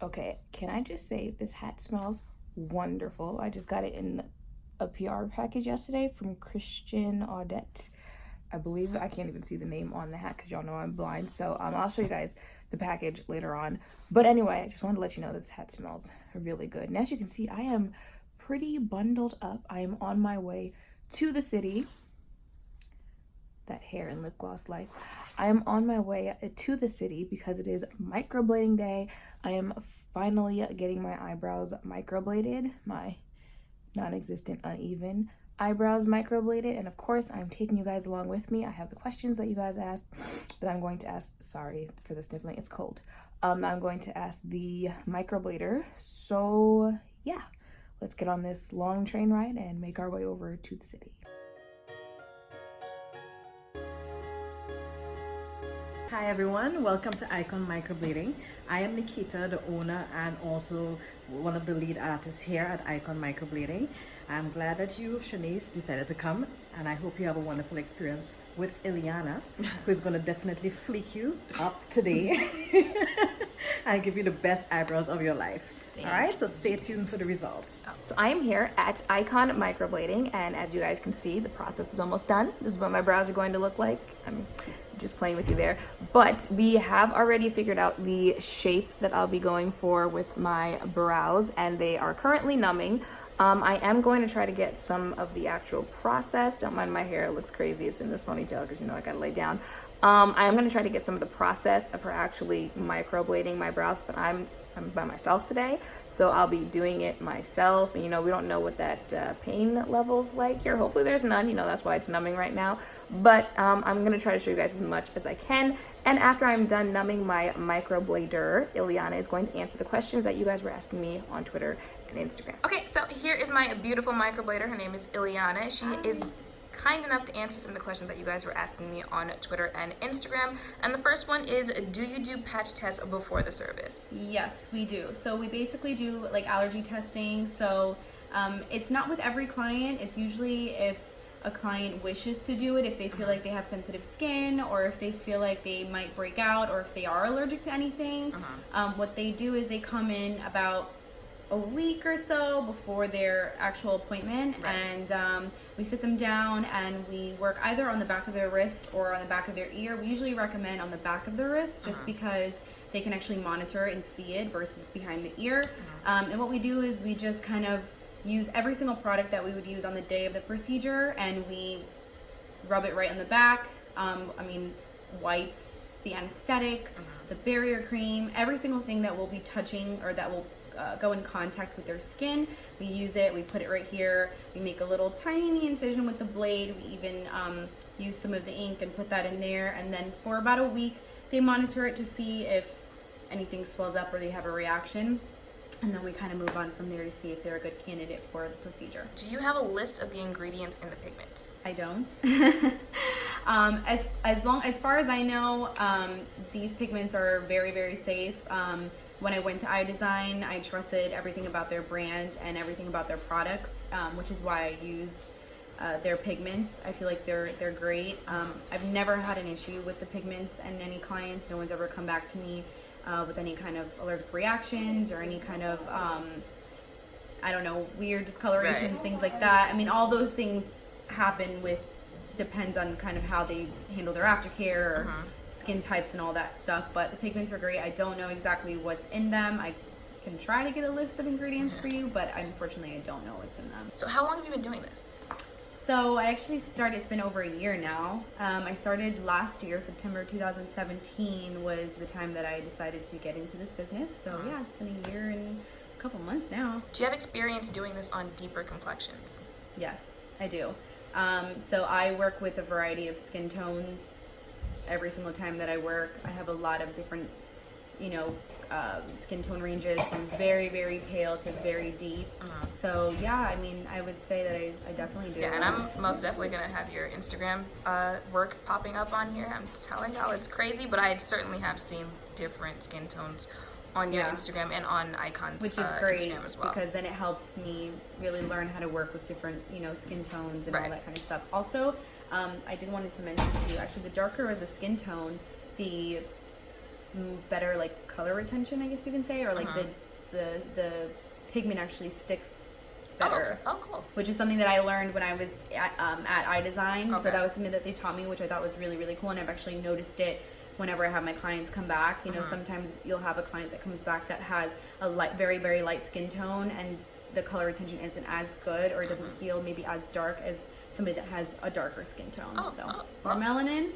Okay, can I just say this hat smells wonderful. I just got it in a PR package yesterday from Christian Audette. I believe I can't even see the name on the hat because y'all know I'm blind. So I'll show you guys the package later on. But anyway, I just wanted to let you know this hat smells really good. And as you can see, I am pretty bundled up. I am on my way to the city. That hair and lip gloss life. I am on my way to the city because it is microblading day. I am finally getting my eyebrows microbladed, my non-existent uneven eyebrows microbladed, and of course I'm taking you guys along with me. I have the questions that you guys asked that I'm going to ask. Sorry for the sniffling, it's cold. I'm going to ask the microblader. So yeah, let's get on this long train ride and make our way over to the city. Hi everyone, welcome to Ikon Microblading. I am Nikita, the owner and also one of the lead artists here at Ikon Microblading. I'm glad that you, Shanice, decided to come, and I hope you have a wonderful experience with Ileana, who's going to definitely fleek you up today and give you the best eyebrows of your life. All right, so stay tuned for the results. So I am here at Ikon Microblading, and as you guys can see, the process is almost done. This is what my brows are going to look like. I'm just playing with you there. But we have already figured out the shape that I'll be going for with my brows, and they are currently numbing. I am going to try to get some of the actual process. Don't mind my hair, it looks crazy. It's in this ponytail because you know I gotta lay down. I am going to try to get some of the process of her actually microblading my brows, but I'm by myself today, so I'll be doing it myself. And you know, we don't know what that pain level's like here. Hopefully there's none, you know, that's why it's numbing right now. But I'm gonna try to show you guys as much as I can. And after I'm done numbing, my microblader, Ileana, is going to answer the questions that you guys were asking me on Twitter and Instagram. Okay, so here is my beautiful microblader. Her name is Ileana. She is kind enough to answer some of the questions that you guys were asking me on Twitter and Instagram. And the first one is, do you do patch tests before the service? Yes, we do. So we basically do like allergy testing. So it's not with every client. It's usually if a client wishes to do it, if they feel like they have sensitive skin, or if they feel like they might break out, or if they are allergic to anything. What they do is they come in about a week or so before their actual appointment, and we sit them down and we work either on the back of their wrist or on the back of their ear. We usually recommend on the back of the wrist just because they can actually monitor and see it versus behind the ear. And what we do is we just kind of use every single product that we would use on the day of the procedure, and we rub it right on the back. Wipes, the anesthetic, the barrier cream, every single thing that will be touching or that will go in contact with their skin. We use it, we put it right here, we make a little tiny incision with the blade, we even use some of the ink and put that in there, and then for about a week they monitor it to see if anything swells up or they have a reaction, and then we kind of move on from there to see if they're a good candidate for the procedure. Do you have a list of the ingredients in the pigments? I don't. As far as I know, these pigments are very, very safe. When I went to iDesign, I trusted everything about their brand and everything about their products, which is why I use their pigments. I feel like they're great. I've never had an issue with the pigments and any clients. No one's ever come back to me with any kind of allergic reactions or any kind of, weird discolorations, things like that. I mean, all those things happen depends on kind of how they handle their aftercare or skin types and all that stuff, but the pigments are great. I don't know exactly what's in them. I can try to get a list of ingredients for you, but unfortunately I don't know what's in them. So how long have you been doing this? So I actually started, it's been over a year now. I started last year, September 2017 was the time that I decided to get into this business. So yeah, it's been a year and a couple months now. Do you have experience doing this on deeper complexions? Yes, I do. So I work with a variety of skin tones. Every single time that I work, I have a lot of different, skin tone ranges from very, very pale to very deep. So yeah, I mean, I would say that I definitely do. Yeah, and I'm most definitely gonna have your Instagram work popping up on here. I'm telling y'all, it's crazy, but I certainly have seen different skin tones on your Instagram and on Ikon's which is great Instagram as well. Because then it helps me really learn how to work with different, skin tones and all that kind of stuff. Also, I did wanted to mention to you, actually, the darker the skin tone, the better like color retention, I guess you can say, or like the pigment actually sticks better. Oh, cool. Which is something that I learned when I was at iDesign. Okay. So that was something that they taught me, which I thought was really, really cool. And I've actually noticed it whenever I have my clients come back. You know, sometimes you'll have a client that comes back that has a very, very light skin tone, and the color retention isn't as good, or it doesn't heal maybe as dark as somebody that has a darker skin tone. More melanin,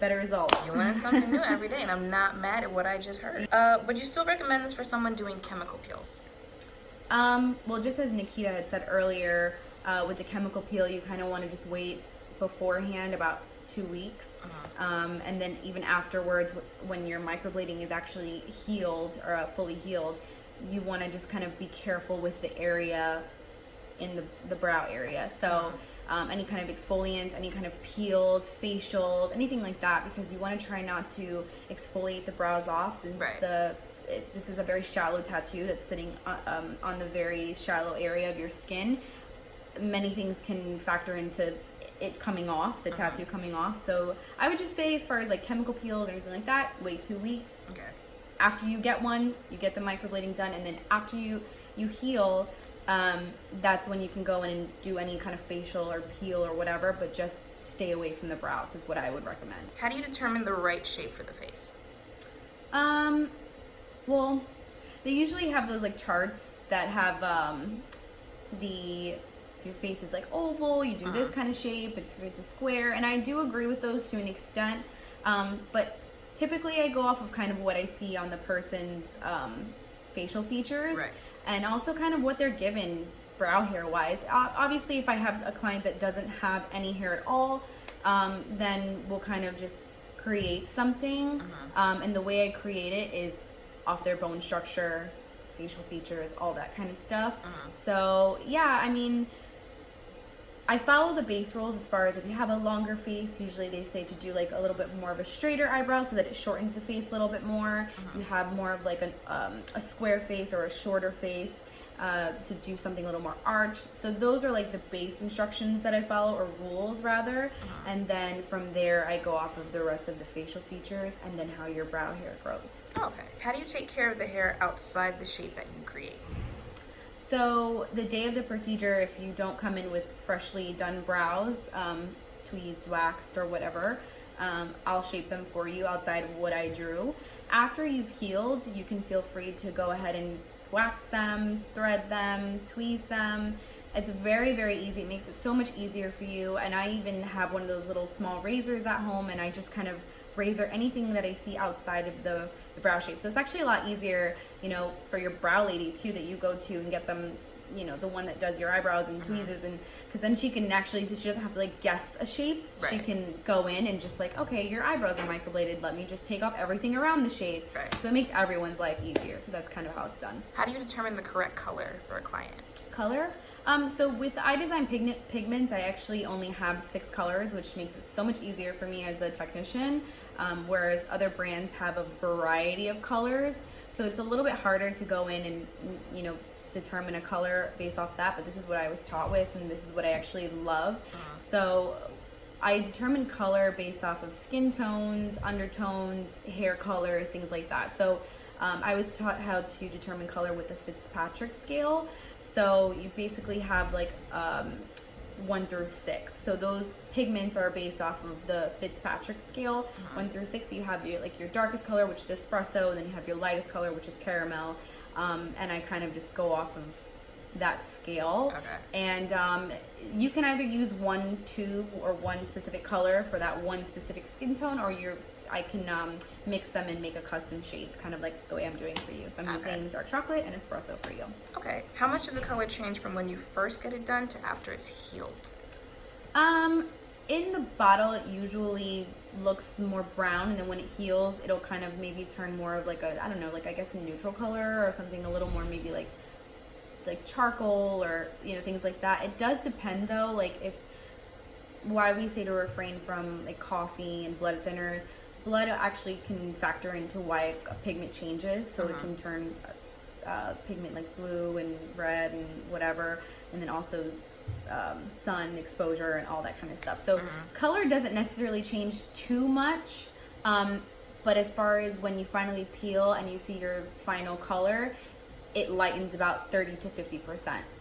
better results. You learn something new every day, and I'm not mad at what I just heard. Would you still recommend this for someone doing chemical peels? Well, just as Nikita had said earlier, with the chemical peel, you kind of want to just wait beforehand about 2 weeks. And then even afterwards, when your microblading is actually healed or fully healed, you want to just kind of be careful with the area in the brow area. So any kind of exfoliants, any kind of peels, facials, anything like that, because you want to try not to exfoliate the brows off, since this is a very shallow tattoo that's sitting on the very shallow area of your skin. Many things can factor into it coming off, the tattoo coming off. So I would just say, as far as like chemical peels or anything like that, wait 2 weeks. Okay. After you get one, you get the microblading done, and then after you heal, that's when you can go in and do any kind of facial or peel or whatever, but just stay away from the brows is what I would recommend. How do you determine the right shape for the face? Well, they usually have those like charts that have if your face is like oval, you do this kind of shape. If your face is square, and I do agree with those to an extent, but typically I go off of kind of what I see on the person's facial features, and also kind of what they're given brow hair wise. Obviously, if I have a client that doesn't have any hair at all, then we'll kind of just create something, and the way I create it is off their bone structure, facial features, all that kind of stuff. So yeah, I mean, I follow the base rules as far as if you have a longer face, usually they say to do like a little bit more of a straighter eyebrow so that it shortens the face a little bit more. You have more of like a square face or a shorter face, to do something a little more arched. So those are like the base instructions that I follow, or rules rather. And then from there I go off of the rest of the facial features and then how your brow hair grows. Okay. How do you take care of the hair outside the shape that you create? So the day of the procedure, if you don't come in with freshly done brows, tweezed, waxed, or whatever, I'll shape them for you outside of what I drew. After you've healed, you can feel free to go ahead and wax them, thread them, tweeze them. It's very, very easy. It makes it so much easier for you. And I even have one of those little small razors at home, and I just kind of razor anything that I see outside of the brow shape. So it's actually a lot easier, you know, for your brow lady too, that you go to and get them, you know, the one that does your eyebrows and tweezes, and because then she can actually, so she doesn't have to like guess a shape. She can go in and just like, okay, your eyebrows are microbladed, let me just take off everything around the shape. So it makes everyone's life easier. So that's kind of how it's done. How do you determine the correct color for a client? Color? So with the iDesign pigments, I actually only have 6 colors, which makes it so much easier for me as a technician, whereas other brands have a variety of colors. So it's a little bit harder to go in and, you know, determine a color based off that, but this is what I was taught with, and this is what I actually love. So I determine color based off of skin tones, undertones, hair colors, things like that. So I was taught how to determine color with the Fitzpatrick scale. So you basically have like 1 through 6. So those pigments are based off of the Fitzpatrick scale, 1 through 6. So you have your like your darkest color, which is espresso, and then you have your lightest color, which is caramel. And I kind of just go off of that scale. And you can either use 1 tube or 1 specific color for that 1 specific skin tone, or I can mix them and make a custom shape, kind of like the way I'm doing for you. So I'm using dark chocolate and espresso for you. Okay. How much does the color change from when you first get it done to after it's healed? In the bottle, it usually looks more brown, and then when it heals, it'll kind of maybe turn more of like a, I don't know, like I guess a neutral color or something a little more maybe like charcoal, or, you know, things like that. It does depend though, like if, why we say to refrain from like coffee and blood thinners. Blood actually can factor into why a pigment changes, so it can turn pigment like blue and red and whatever, and then also sun exposure and all that kind of stuff. So color doesn't necessarily change too much. But as far as when you finally peel and you see your final color, it lightens about 30 to 50%.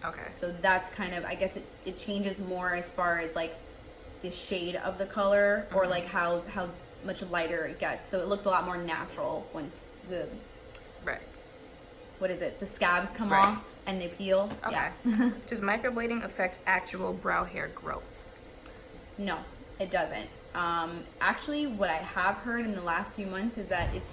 Okay. So that's kind of, I guess it changes more as far as like the shade of the color, or like how much lighter it gets. So it looks a lot more natural once the, right, what is it, the scabs come right. off and they peel. Okay. Yeah. Does microblading affect actual brow hair growth? No, it doesn't. Actually, what I have heard in the last few months is that it's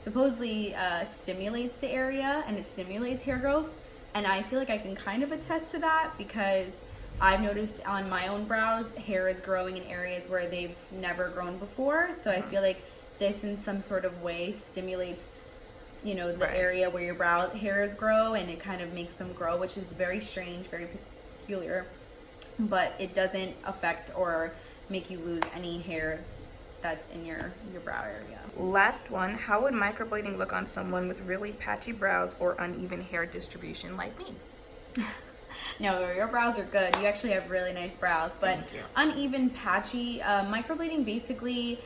supposedly stimulates the area and it stimulates hair growth. And I feel like I can kind of attest to that, because I've noticed on my own brows, hair is growing in areas where they've never grown before. So I feel like this in some sort of way stimulates, you know, the right. area where your brow hairs grow, and it kind of makes them grow, which is very strange, very peculiar. But it doesn't affect or make you lose any hair that's in your brow area. Last one, how would microblading look on someone with really patchy brows or uneven hair distribution like me? No, your brows are good. You actually have really nice brows, but Thank you. uneven, patchy, microblading, basically,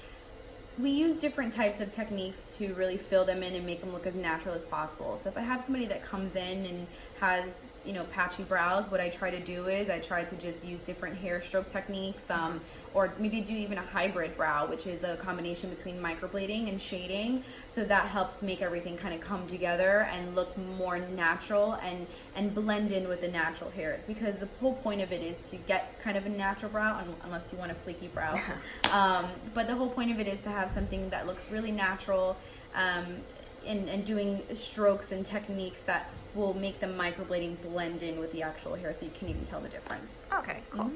we use different types of techniques to really fill them in and make them look as natural as possible. So if I have somebody that comes in and has, you know, patchy brows, what I try to do is I try to just use different hair stroke techniques, or maybe do even a hybrid brow, which is a combination between microblading and shading. So that helps make everything kind of come together and look more natural and blend in with the natural hairs, because the whole point of it is to get kind of a natural brow, unless you want a flaky brow. But the whole point of it is to have something that looks really natural, and doing strokes and techniques that will make the microblading blend in with the actual hair, so you can't even tell the difference. Okay, cool.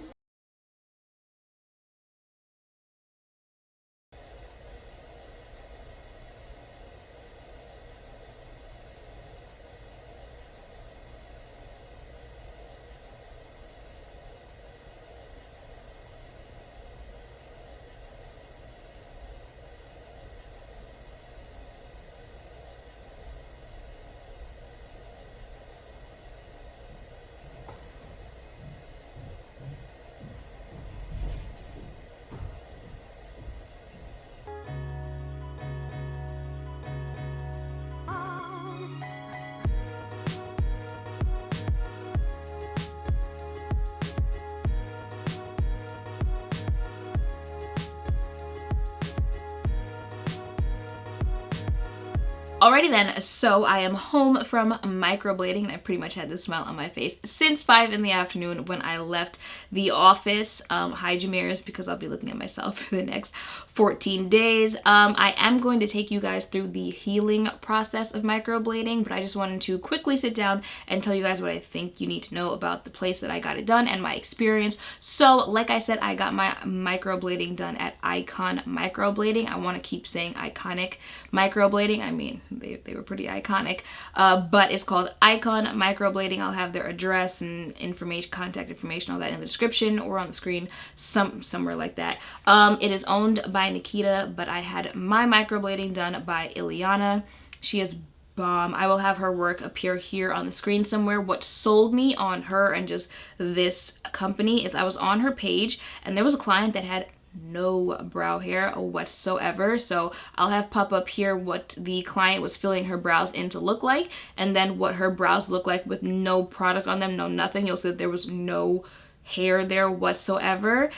Alrighty then, so I am home from microblading, and I pretty much had this smile on my face since 5 in the afternoon when I left the office. Hi Jameers, because I'll be looking at myself for the next 14 days. I am going to take you guys through the healing process of microblading, but I just wanted to quickly sit down and tell you guys what I think you need to know about the place that I got it done and my experience. So like I said, I got my microblading done at Ikon Microblading. I want to keep saying iconic microblading. I mean, they were pretty iconic, but it's called Ikon Microblading. I'll have their address and information, contact information, all that in the description or on the screen, somewhere like that. It is owned by Nikita, but I had my microblading done by Ileana. She is bomb. I will have her work appear here on the screen somewhere. What sold me on her and just this company is I was on her page and there was a client that had no brow hair whatsoever. So I'll have pop up here what the client was filling her brows in to look like, and then what her brows look like with no product on them, no nothing. You'll see that there was no hair there whatsoever,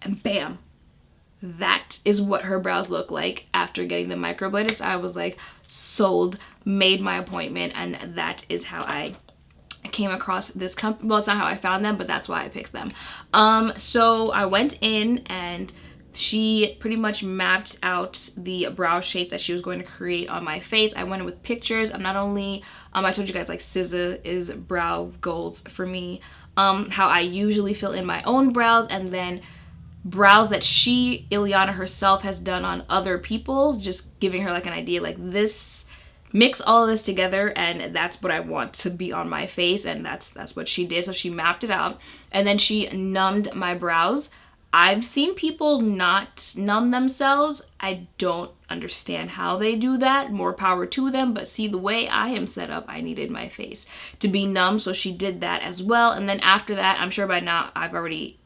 and bam, that is what her brows look like after getting them microbladed. So I was like, sold, made my appointment, and that is how I came across this company. Well, it's not how I found them, but that's why I picked them. So I went in and she pretty much mapped out the brow shape that she was going to create on my face. I went in with pictures. I'm not only, I told you guys like SZA is brow goals for me, how I usually fill in my own brows, and then brows that Ileana herself has done on other people, just giving her like an idea, like this, mix all of this together and that's what I want to be on my face, and that's what she did. So she mapped it out and then she numbed my brows. I've seen people not numb themselves. I don't understand how they do that. More power to them, but see, the way I am set up, I needed my face to be numb, so she did that as well. And then after that, I'm sure by now I've already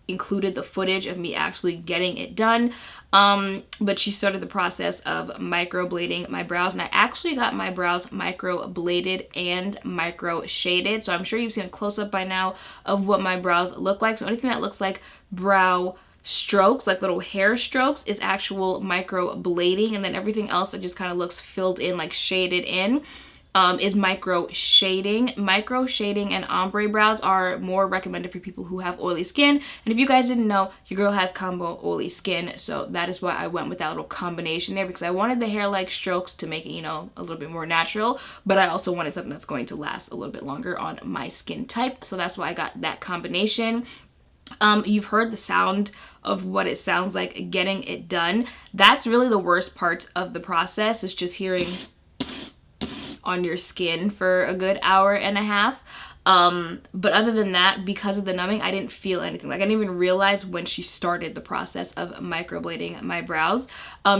included the footage of me actually getting it done. But she started the process of microblading my brows, and I actually got my brows microbladed and micro shaded. So I'm sure you've seen a close-up by now of what my brows look like. So anything that looks like brow strokes, like little hair strokes, is actual microblading, and then everything else that just kind of looks filled in, like shaded in, is micro shading. Micro shading and ombre brows are more recommended for people who have oily skin. And if you guys didn't know, your girl has combo oily skin, so that is why I went with that little combination there, because I wanted the hair-like strokes to make it, you know, a little bit more natural, but I also wanted something that's going to last a little bit longer on my skin type. So that's why I got that combination. You've heard the sound of what it sounds like getting it done. That's really the worst part of the process, is just hearing on your skin for a good hour and a half. But other than that, because of the numbing, I didn't feel anything. Like, I didn't even realize when she started the process of microblading my brows.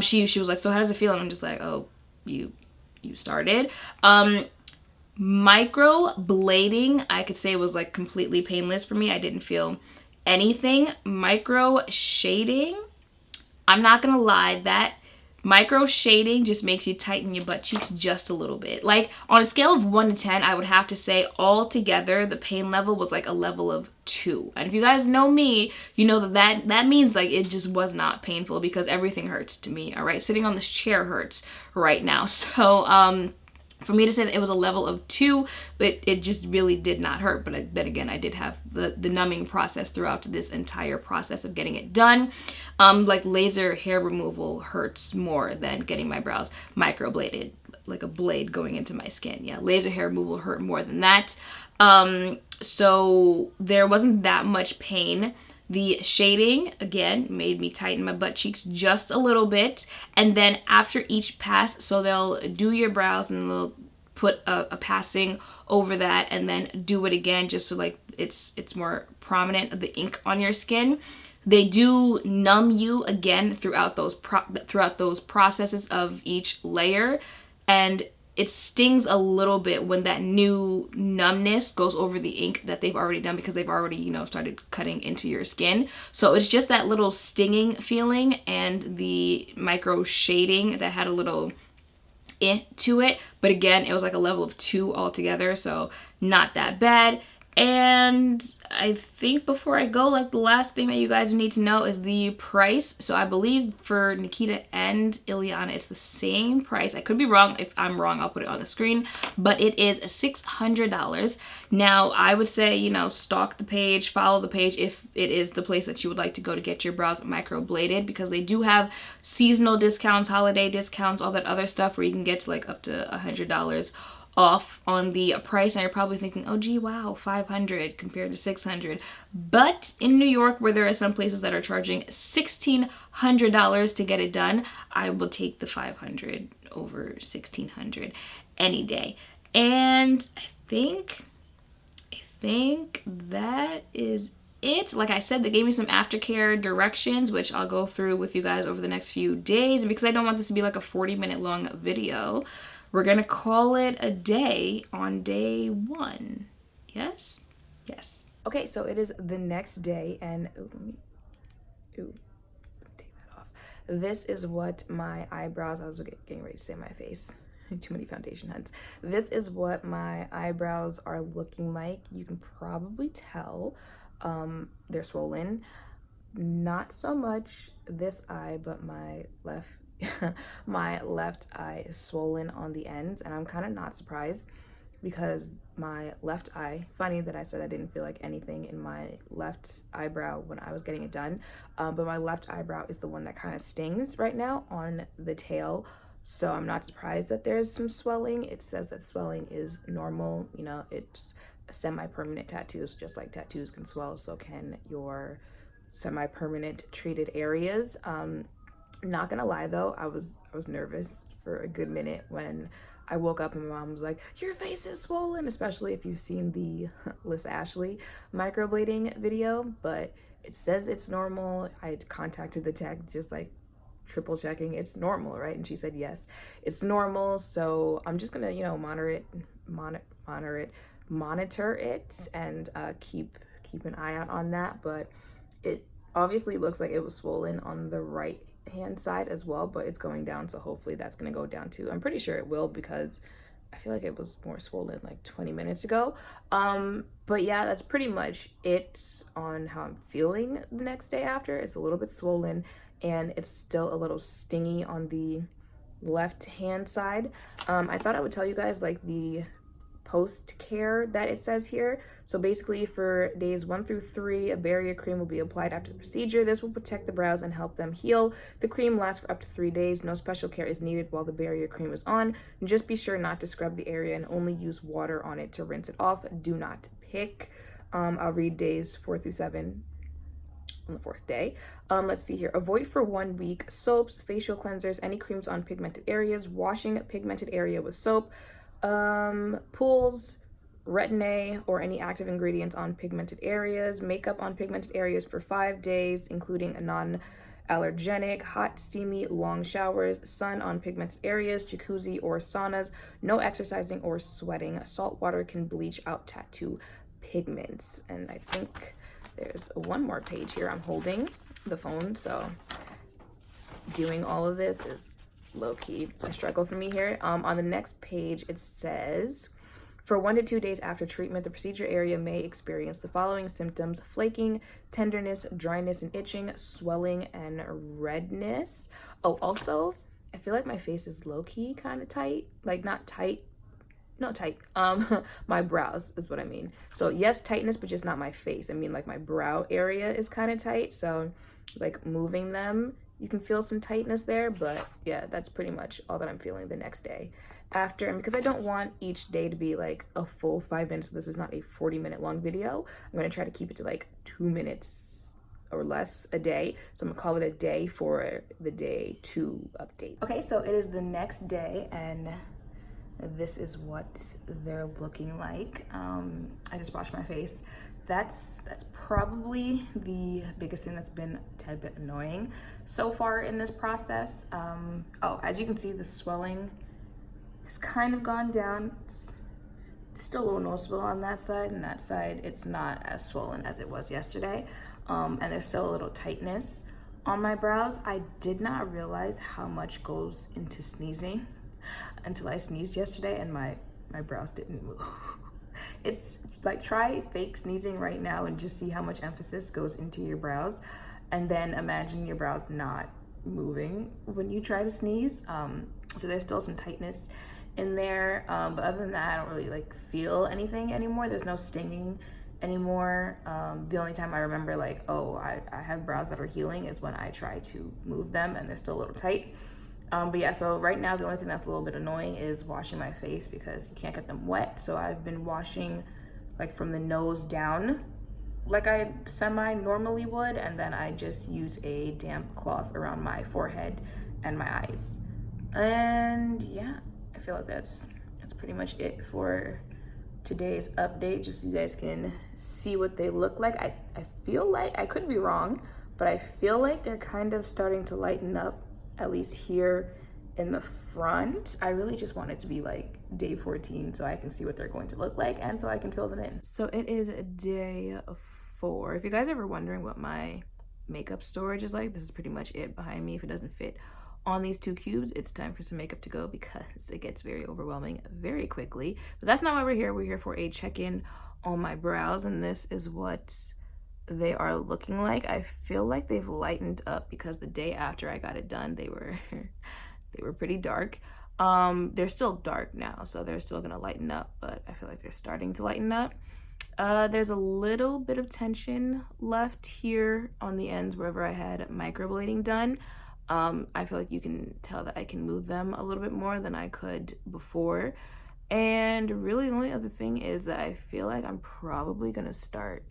She was like, so how does it feel? And I'm just like, oh, you started. Microblading, I could say, was like completely painless for me. I didn't feel anything. Micro shading, I'm not gonna lie, that micro shading just makes you tighten your butt cheeks just a little bit. Like, on a scale of 1 to 10, I would have to say all together the pain level was like a level of 2. And if you guys know me, you know that means like it just was not painful, because everything hurts to me. All right, sitting on this chair hurts right now. So for me to say that it was a level of 2, it just really did not hurt. But then again, I did have the numbing process throughout this entire process of getting it done. Like, laser hair removal hurts more than getting my brows microbladed, like a blade going into my skin. Yeah, laser hair removal hurt more than that. So there wasn't that much pain. The shading, again, made me tighten my butt cheeks just a little bit. And then after each pass, so they'll do your brows and they'll put a passing over that and then do it again, just so like it's more prominent of the ink on your skin. They do numb you again throughout those processes of each layer, and it stings a little bit when that new numbness goes over the ink that they've already done, because they've already, you know, started cutting into your skin. So it's just that little stinging feeling, and the micro shading that had a little to it. But again, it was like a level of 2 altogether, so not that bad. And I think before I go, like, the last thing that you guys need to know is the price. So I believe for Nikita and Ileana, it's the same price. I could be wrong. If I'm wrong, I'll put it on the screen. But it is $600. Now, I would say, you know, stalk the page, follow the page if it is the place that you would like to go to get your brows microbladed, because they do have seasonal discounts, holiday discounts, all that other stuff where you can get to like up to $100 off on the price. And you're probably thinking, oh gee, wow, $500 compared to $600. But in New York, where there are some places that are charging $1,600 to get it done, I will take the $500 over $1,600 any day. And I think that is it. Like I said, they gave me some aftercare directions, which I'll go through with you guys over the next few days. And because I don't want this to be like a 40-minute long video, we're gonna call it a day on day 1. Yes? Yes. Okay, so it is the next day, and let me take that off. This is what my eyebrows, I was getting ready to say my face. Too many foundation hunts. This is what my eyebrows are looking like. You can probably tell they're swollen. Not so much this eye, but my left my left eye is swollen on the ends, and I'm kind of not surprised, because my left eye, funny that I said I didn't feel like anything in my left eyebrow when I was getting it done, but my left eyebrow is the one that kind of stings right now on the tail. So I'm not surprised that there's some swelling. It says that swelling is normal. You know, it's semi-permanent tattoos. Just like tattoos can swell, so can your semi-permanent treated areas. Not gonna lie though, I was nervous for a good minute when I woke up and my mom was like, your face is swollen, especially if you've seen the Liz Ashley microblading video. But it says it's normal. I contacted the tech, just like triple checking it's normal, right? And she said yes, it's normal. So I'm just gonna, you know, monitor it and keep an eye out on that. But It obviously looks like it was swollen on the right hand side as well, but it's going down, so hopefully that's gonna go down too. I'm pretty sure it will because I feel like it was more swollen like 20 minutes ago. But yeah, that's pretty much it on how I'm feeling the next day after. It's a little bit swollen and it's still a little stingy on the left hand side. I thought I would tell you guys like the post care that it says here. So basically for days 1 through 3, a barrier cream will be applied after the procedure. This will protect the brows and help them heal. The cream lasts for up to 3 days. No special care is needed while the barrier cream is on. And just be sure not to scrub the area and only use water on it to rinse it off. Do not pick. I'll read days 4 through 7 on the 4th day. Let's see here. Avoid for 1 week soaps, facial cleansers, any creams on pigmented areas, washing a pigmented area with soap, pools, retin-A, or any active ingredients on pigmented areas, makeup on pigmented areas for 5 days, including a non-allergenic, hot, steamy, long showers, sun on pigmented areas, jacuzzi or saunas, no exercising or sweating. Salt water can bleach out tattoo pigments. And I think there's one more page here. I'm holding the phone, so doing all of this is low-key a struggle for me here. On the next page it says, for 1 to 2 days after treatment, the procedure area may experience the following symptoms: flaking, tenderness, dryness and itching, swelling and redness. Oh, also I feel like my face is low-key kind of tight, like not tight, no tight, my brows is what I mean. So yes, tightness, but just not my face. I mean like my brow area is kind of tight, so like moving them, you can feel some tightness there. But yeah, that's pretty much all that I'm feeling the next day after. And because I don't want each day to be like a full 5 minutes, so this is not a 40-minute long video, I'm going to try to keep it to like 2 minutes or less a day. So I'm gonna call it a day for the day 2 update. Okay, so it is the next day and this is what they're looking like. I just washed my face. That's probably the biggest thing that's been a tad bit annoying so far in this process. Oh, as you can see, the swelling has kind of gone down. It's still a little noticeable on that side, and that side it's not as swollen as it was yesterday. And there's still a little tightness on my brows. I did not realize how much goes into sneezing until I sneezed yesterday and my brows didn't move. It's like, try fake sneezing right now and just see how much emphasis goes into your brows, and then imagine your brows not moving when you try to sneeze. So there's still some tightness in there, but other than that I don't really like feel anything anymore. There's no stinging anymore. The only time I remember like, oh, I have brows that are healing is when I try to move them and they're still a little tight. But yeah, so right now the only thing that's a little bit annoying is washing my face because you can't get them wet. So I've been washing like from the nose down like I semi-normally would, and then I just use a damp cloth around my forehead and my eyes. And yeah, I feel like that's pretty much it for today's update, just so you guys can see what they look like. I feel like, I could be wrong, but I feel like they're kind of starting to lighten up, at least here in the front. I really just want it to be like day 14 so I can see what they're going to look like and so I can fill them in. So it is day 4. If you guys are ever wondering what my makeup storage is like, this is pretty much it behind me. If it doesn't fit on these 2 cubes, it's time for some makeup to go because it gets very overwhelming very quickly. But that's not why we're here. We're here for a check-in on my brows, and this is what they are looking like. I feel like they've lightened up because the day after I got it done, they were they were pretty dark. They're still dark now, so they're still gonna lighten up, but I feel like they're starting to lighten up. There's a little bit of tension left here on the ends wherever I had microblading done. I feel like you can tell that I can move them a little bit more than I could before. And really the only other thing is that I feel like I'm probably gonna start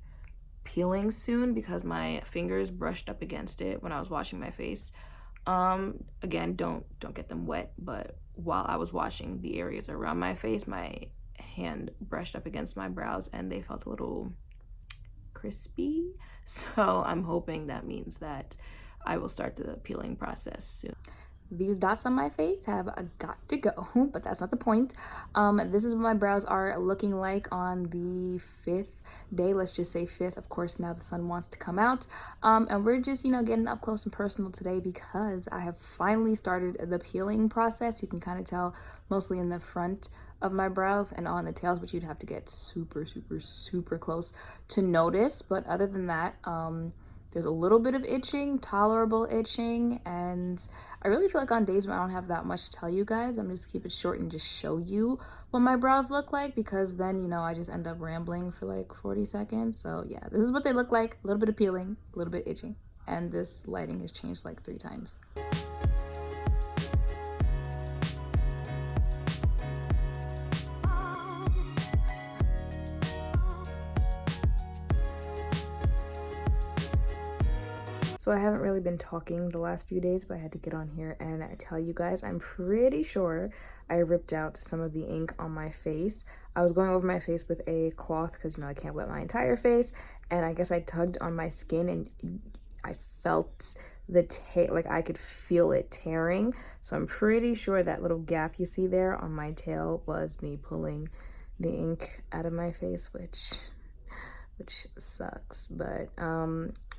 peeling soon because my fingers brushed up against it when I was washing my face. Again, don't get them wet, but while I was washing the areas around my face, my hand brushed up against my brows and they felt a little crispy. So I'm hoping that means that I will start the peeling process soon. these dots on my face have got to go, but that's not the point. This is what my brows are looking like on the 5th day. Let's just say 5th. Of course, now the sun wants to come out. And we're just, you know, getting up close and personal today because I have finally started the peeling process. You can kind of tell mostly in the front of my brows and on the tails, but you'd have to get super, super, super close to notice. But other than that, there's a little bit of itching, tolerable itching, and I really feel like on days when I don't have that much to tell you guys, I'm just keep it short and just show you what my brows look like, because then, you know, I just end up rambling for like 40 seconds. So yeah, this is what they look like. A little bit of peeling, a little bit itching, and this lighting has changed like 3 times. So I haven't really been talking the last few days, but I had to get on here and tell you guys, I'm pretty sure I ripped out some of the ink on my face. I was going over my face with a cloth because, you know, I can't wet my entire face, and I guess I tugged on my skin and I felt the like I could feel it tearing. So I'm pretty sure that little gap you see there on my tail was me pulling the ink out of my face, which sucks. But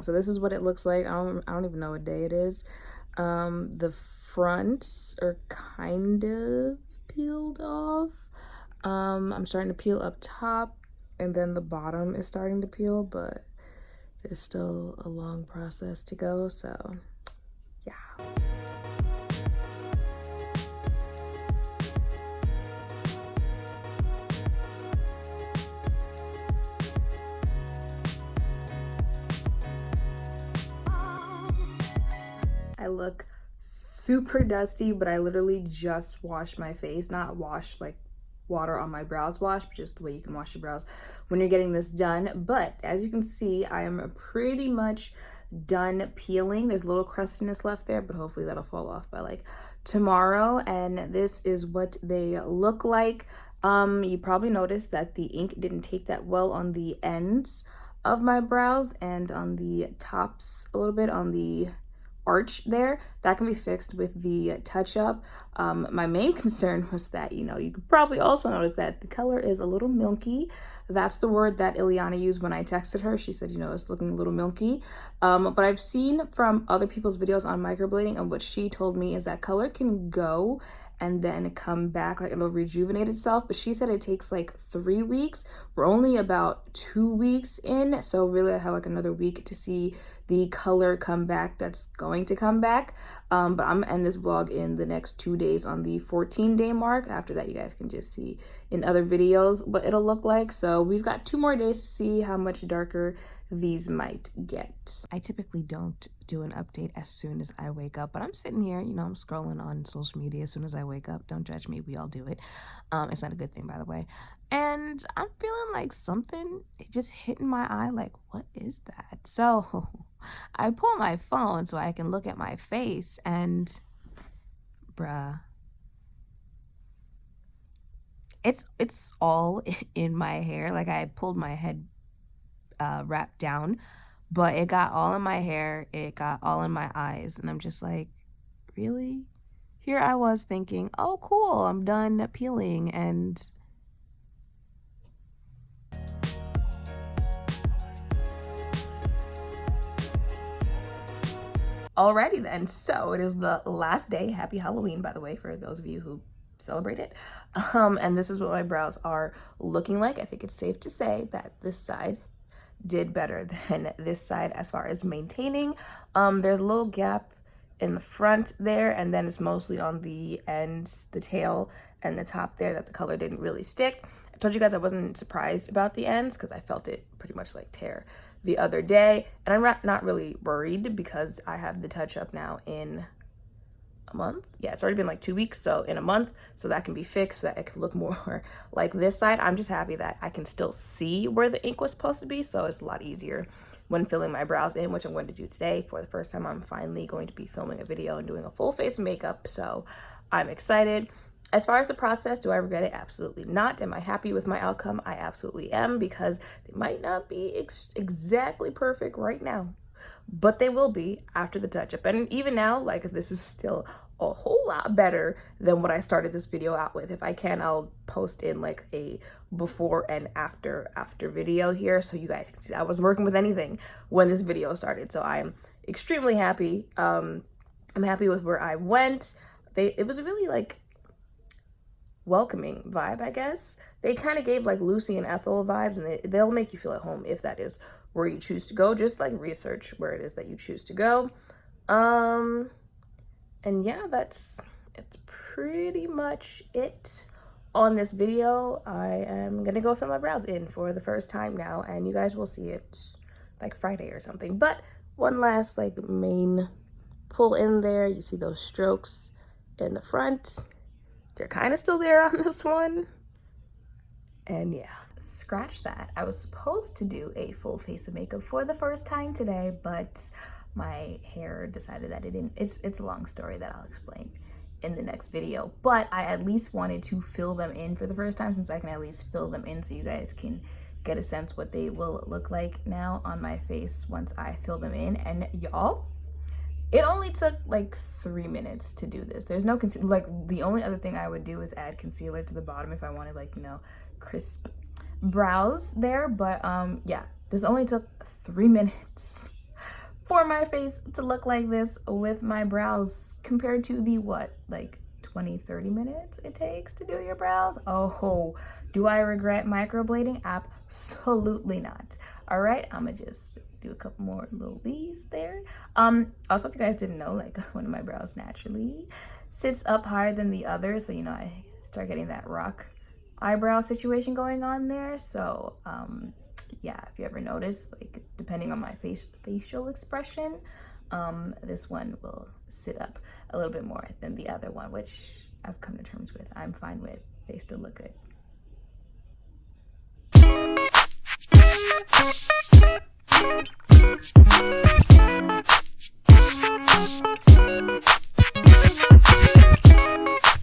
so this is what it looks like. I don't even know what day it is. The fronts are kind of peeled off. I'm starting to peel up top, and then the bottom is starting to peel, but there's still a long process to go, so yeah. I look super dusty, but I literally just washed my face. Not wash like water on my brows wash, but just the way you can wash your brows when you're getting this done. But as you can see, I am pretty much done peeling. There's a little crustiness left there, but hopefully that'll fall off by like tomorrow. And this is what they look like. You probably noticed that the ink didn't take that well on the ends of my brows and on the tops a little bit, on the arch there. That can be fixed with the touch up. My main concern was that, you know, you could probably also notice that the color is a little milky. That's the word that Ileana used when I texted her. She said, you know, it's looking a little milky. But I've seen from other people's videos on microblading, and what she told me is that color can go and then come back, like it'll rejuvenate itself. But she said it takes like 3 weeks. We're only about 2 weeks in, so really I have like another week to see the color come back that's going to come back. But I'm gonna end this vlog in the next 2 days on the 14-day mark. After that, you guys can just see in other videos what it'll look like. So we've got 2 more days to see how much darker these might get. I typically don't do an update as soon as I wake up, but I'm sitting here, you know, I'm scrolling on social media as soon as I wake up. Don't judge me, we all do it. It's not a good thing, by the way. And I'm feeling like something just hitting my eye, like, what is that? So I pull my phone so I can look at my face, and bruh, it's all in my hair. Like, I pulled my head wrap down, but it got all in my hair, it got all in my eyes, and I'm just like, really? Here I was thinking, oh cool, I'm done peeling, and alrighty then, so it is the last day. Happy Halloween, by the way, for those of you who celebrate it. And this is what my brows are looking like. I think it's safe to say that this side did better than this side as far as maintaining. There's a little gap in the front there, and then it's mostly on the ends, the tail and the top there, that the color didn't really stick. I told you guys I wasn't surprised about the ends because I felt it pretty much like tear the other day, and I'm not really worried because I have the touch up now in a month. Yeah, it's already been like 2 weeks, so in a month, so that can be fixed so that it can look more like this side. I'm just happy that I can still see where the ink was supposed to be, so it's a lot easier when filling my brows in, which I'm going to do today. For the first time, I'm finally going to be filming a video and doing a full face of makeup, so I'm excited. As far as the process, do I regret it? Absolutely not. Am I happy with my outcome? I absolutely am, because they might not be exactly perfect right now, but they will be after the touch-up. And even now, like, this is still a whole lot better than what I started this video out with. If I can, I'll post in like a before and after video here so you guys can see I wasn't working with anything when this video started. So I'm extremely happy. I'm happy with where I went. It was a really like welcoming vibe, I guess. They kind of gave like Lucy and Ethel vibes, and they'll make you feel at home if that is where you choose to go. Just like research where it is that you choose to go. And yeah, it's pretty much it on this video. I am gonna go fill my brows in for the first time now, and you guys will see it like Friday or something. But one last like main pull in there. You see those strokes in the front. They're kind of still there on this one. And yeah, scratch that. I was supposed to do a full face of makeup for the first time today, but my hair decided that it didn't. It's a long story that I'll explain in the next video, but I at least wanted to fill them in for the first time, since I can at least fill them in so you guys can get a sense what they will look like now on my face once I fill them in. And y'all, it only took like 3 minutes to do this. There's no like the only other thing I would do is add concealer to the bottom if I wanted like, you know, crisp brows there. But yeah, this only took 3 minutes for my face to look like this with my brows, compared to the what, like 20-30 minutes it takes to do your brows. Oh, do I regret microblading? Absolutely not. All right, I'm gonna just do a couple more little these there. Also, if you guys didn't know, like one of my brows naturally sits up higher than the other, so you know I start getting that rock eyebrow situation going on there. So yeah, if you ever notice, like depending on my facial expression, this one will sit up a little bit more than the other one, which I've come to terms with. I'm fine with. They still look good.